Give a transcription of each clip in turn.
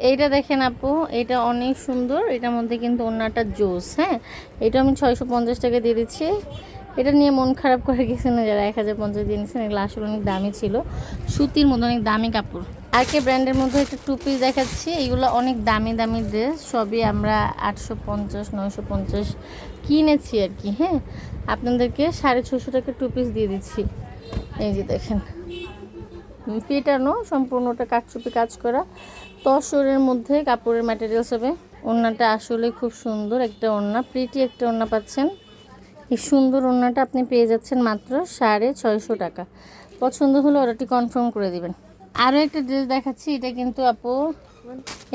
এইটা দেখেন আপু, এটা অনেক সুন্দর, এটার মধ্যে কিন্তু ওড়নাটা জোস। হ্যাঁ, এটা আমি 650 টাকা দিয়ে দিচ্ছি। এটা নিয়ে মন খারাপ করে গেছে না যারা 1050 দিয়ে নিয়েছেন, এগুলো আসলে অনেক দামি ছিল, সুতির মধ্যে অনেক দামি কাপড়। আর কে ব্র্যান্ডের মধ্যে একটা টু পিস দেখাচ্ছি, এইগুলো অনেক দামি দামি ড্রেস, সবই আমরা 850 950 কিনেছি আর কি। হ্যাঁ, আপনাদেরকে 650 টাকা টু পিস দিয়ে দিচ্ছি। এই যে দেখেন, পেটানো, সম্পূর্ণটা কাটচুপি কাজ করা, তসরের মধ্যে কাপড়ের ম্যাটেরিয়ালস হবে। ওড়নাটা আসলে খুব সুন্দর একটা ওড়না, প্রিটি একটা ওড়না পাচ্ছেন। এই সুন্দর ওড়নাটা আপনি পেয়ে যাচ্ছেন মাত্র 650 টাকা। পছন্দ হলে অর্ডারটি কনফার্ম করে দিবেন। আরও একটা ড্রেস দেখাচ্ছি, এটা কিন্তু আপু,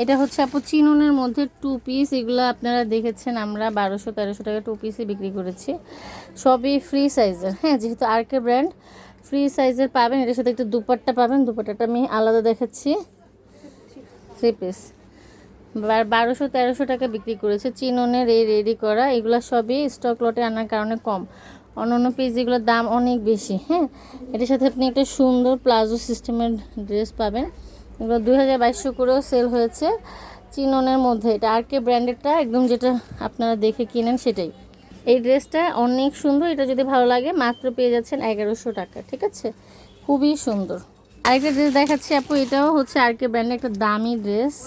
এটা হচ্ছে আপু চিননের মধ্যে টু পিস। এগুলো আপনারা দেখেছেন, আমরা 1200-1300 টাকা টু পিসই বিক্রি করেছি, সবই ফ্রি সাইজের। হ্যাঁ, যেহেতু আরকে ব্র্যান্ড, ফ্রি সাইজের পাবেন। এটার সাথে একটা দুপাট্টা পাবেন, দুপাট্টাটা আমি আলাদা দেখাচ্ছি। থ্রি পিস 1200-1300 টাকা বিক্রি করেছে, চিননের এই রেডি করা। এগুলো সবই স্টক লটে আনার কারণে কম, অন্যান্য পিস এগুলোর দাম অনেক বেশি। হ্যাঁ, এটার সাথে আপনি একটা সুন্দর প্লাজো সিস্টেমের ড্রেস পাবেন। এগুলো 2200 করেও সেল হয়েছে চিননের মধ্যে। এটা আরকে ব্র্যান্ডেরটা, একদম যেটা আপনারা দেখে কিনেন সেটাই। এই ড্রেসটা অনেক সুন্দর, এটা যদি ভালো লাগে মাত্র পেয়ে যাচ্ছেন 1100 টাকা। ঠিক আছে, খুবই সুন্দর। আরেকটা ড্রেস দেখাচ্ছি আপু, এটাও হচ্ছে আরকে ব্র্যান্ডের একটা দামি ড্রেস।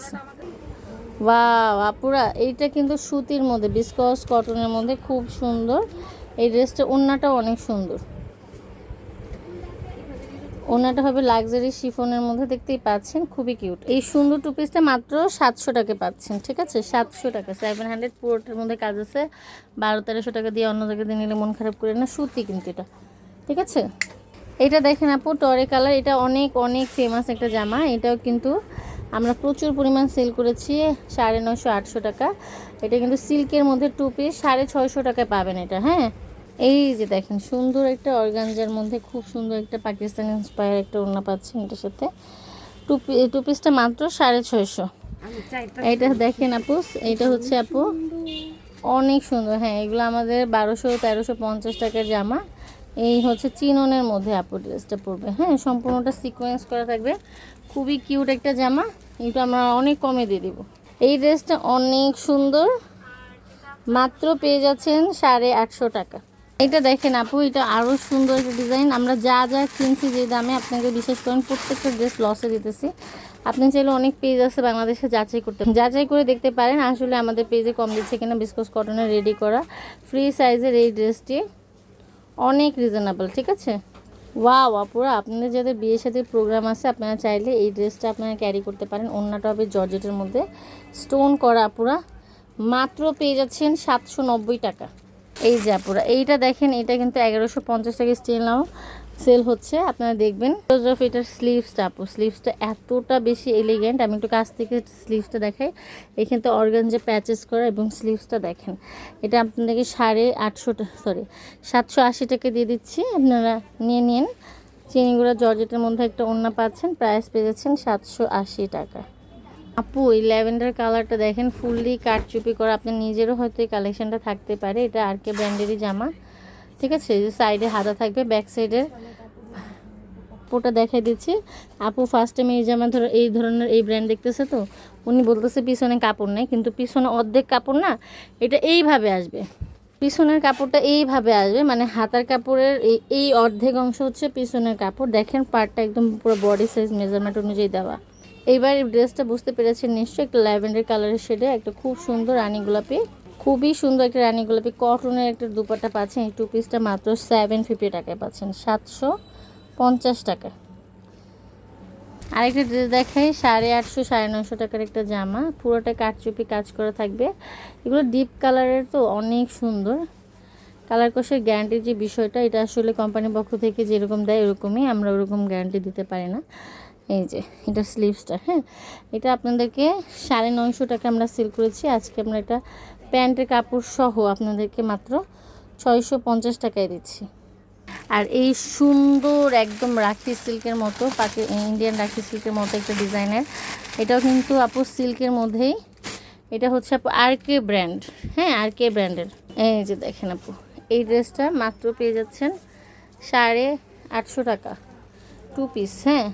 ওয়াও আপুরা, এইটা কিন্তু সুতির মধ্যে, বিসকস কটনের মধ্যে, খুব সুন্দর এই ড্রেসটা। ওড়নাটাও অনেক সুন্দর, ওড়নাটা হবে লাক্সারি শিফনের মধ্যে, দেখতেই পাচ্ছেন, খুবই কিউট। এই সুন্দর টু পিসটা মাত্র 700 টাকা পাচ্ছেন। ঠিক আছে, 700 টাকা, 700, পুরোটার মধ্যে কাজ আছে। 1200-1300 টাকা দিয়ে অন্য জায়গায় দিয়ে নিলে মন খারাপ করে না, সুতি কিন্তু এটা। ঠিক আছে, এটা দেখেন আপু, টরে কালার, এটা অনেক অনেক ফেমাস একটা জামা। এটাও কিন্তু আমরা প্রচুর পরিমাণ সেল করেছি, 950-800 টাকা। এটা কিন্তু সিল্কের মধ্যে টু পিস, 650 টাকায় পাবেন এটা। হ্যাঁ, এই যে দেখেন, সুন্দর একটা অর্গানজার মধ্যে খুব সুন্দর একটা পাকিস্তানি ইন্সপায়ার একটা ওড়না পাচ্ছেন এটার সাথে। টু পিসটা মাত্র 650। এইটা দেখেন আপু, এইটা হচ্ছে আপু অনেক সুন্দর। হ্যাঁ, এগুলো আমাদের 1200-1350 টাকার জামা। এই হচ্ছে চিননের মধ্যে আপু ড্রেসটা পরবে। হ্যাঁ, সম্পূর্ণটা সিকোয়েন্স করা থাকবে, খুবই কিউট একটা জামা। এটা আমরা অনেক কমে দিয়ে দিব। এই ড্রেসটা অনেক সুন্দর, মাত্র পেয়ে যাচ্ছেন 850 টাকা। এটা দেখেন আপু, এটা আরও সুন্দর একটা ডিজাইন। আমরা যা যা কিনছি যে দামে, আপনাকে বিশেষ করেন প্রত্যেকটা ড্রেস লসে দিতেছি। আপনি চাইলে অনেক পেজ আছে বাংলাদেশে, যাচাই করে দেখতে পারেন আসলে আমাদের পেজে কম দিচ্ছে কিনা। বিসকস কটনের রেডি করা ফ্রি সাইজের এই ড্রেসটি অনেক রিজনেবল। ঠিক আছে, ওয়াও আপুরা, আপনাদের যাদের বিয়ের সাথে প্রোগ্রাম আছে, আপনারা চাইলে এই ড্রেসটা আপনারা ক্যারি করতে পারেন। ওড়নাটা হবে জর্জেটের মধ্যে স্টোন করা আপুরা, মাত্র পেয়ে যাচ্ছেন 790 টাকা। এই যে আপুরা, এইটা দেখেন, এটা কিন্তু 1150 টাকা স্টিল নাও সেল হচ্ছে, আপনারা দেখবেন। অফ এটার স্লিভসটা আপু, স্লিভসটা এতটা বেশি এলিগেন্ট। আমি একটু কাছ থেকে স্লিভসটা দেখাই। এখানে তো অর্গানজা প্যাচেস করা, এবং স্লিভসটা দেখেন। এটা আপনাদেরকে 780 টাকা দিয়ে দিচ্ছি, আপনারা নিয়ে নিন। চিনিগুড়া জর্জেটের মধ্যে একটা ওড়না পাচ্ছেন, প্রাইস পেয়ে যাচ্ছেন 780 টাকা। আপু, এই ল্যাভেন্ডার কালারটা দেখেন, ফুললি কাটচুপি করা, আপনার নিজেরও হয়তো এই কালেকশনটা থাকতে পারে। এটা আরকে ব্র্যান্ডেরই জামা। ঠিক আছে, যে সাইডে হাতা থাকবে, ব্যাক সাইডের পুরোটা দেখাই দিচ্ছি আপু। ফার্স্ট টাইম এই জামা এই ধরনের এই ব্র্যান্ড দেখতেছে, তো উনি বলতেছে পিছনে কাপড় নেই, কিন্তু পিছনে অর্ধেক কাপড় না, এটা এইভাবে আসবে। পিছনের কাপড়টা এইভাবে আসবে, মানে হাতার কাপড়ের এই অর্ধেক অংশ হচ্ছে পিছনের কাপড়। দেখেন পার্টটা একদম পুরো বডি সাইজ মেজারমেন্ট অনুযায়ী দেওয়া। এইবার এই ড্রেসটা বুঝতে পেরেছেন নিশ্চয়ই, একটা ল্যাভেন্ডার কালারের শেডে একটা খুব সুন্দর রানী গোলাপি, খুবই সুন্দর একটা রানী গোলাপি কটনের একটা দুপাট্টা পাচ্ছেন। এই টু পিসটা মাত্র 750 টাকায় পাচ্ছেন, 750 টাকা। আরেকটা ড্রেস দেখাই, 850-950 টাকার একটা জামা, পুরোটা কাটচুপি কাজ করা থাকবে। এগুলো ডিপ কালারের, তো অনেক সুন্দর। কালার কোর্সের গ্যারান্টির যে বিষয়টা, এটা আসলে কোম্পানির পক্ষ থেকে যেরকম দেয় এরকমই, আমরা ওরকম গ্যারান্টি দিতে পারি না। এই যে এটা স্লিভসটা। হ্যাঁ, এটা আপনাদেরকে 950 টাকা আমরা সেল করেছি। আজকে আমরা এটা প্যান্টের কাপড় সহ আপনাদেরকে মাত্র 650 টাকায় দিচ্ছি। আর এই সুন্দর একদম রাখি সিল্কের মতো, ইন্ডিয়ান রাখি সিল্কের মতো একটা ডিজাইনের, এটাও কিন্তু আপু সিল্কের মধ্যেই। এটা হচ্ছে আপু আরকে ব্র্যান্ড। হ্যাঁ, আরকে ব্র্যান্ডের। এই যে দেখেন আপু, এই ড্রেসটা মাত্র পেয়ে যাচ্ছেন 850 টাকা টু পিস। হ্যাঁ,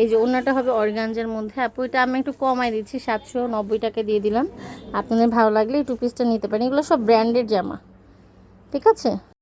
এই যে ওড়নাটা হবে অর্গানজার মধ্যে। আপু এটা আমি একটু কমাই দিচ্ছি, 790 টাকা দিয়ে দিলাম। আপনাদের ভালো লাগলে এই টু পিসটা নিতে পারেন। এগুলো সব ব্র্যান্ডেড জামা, ঠিক আছে।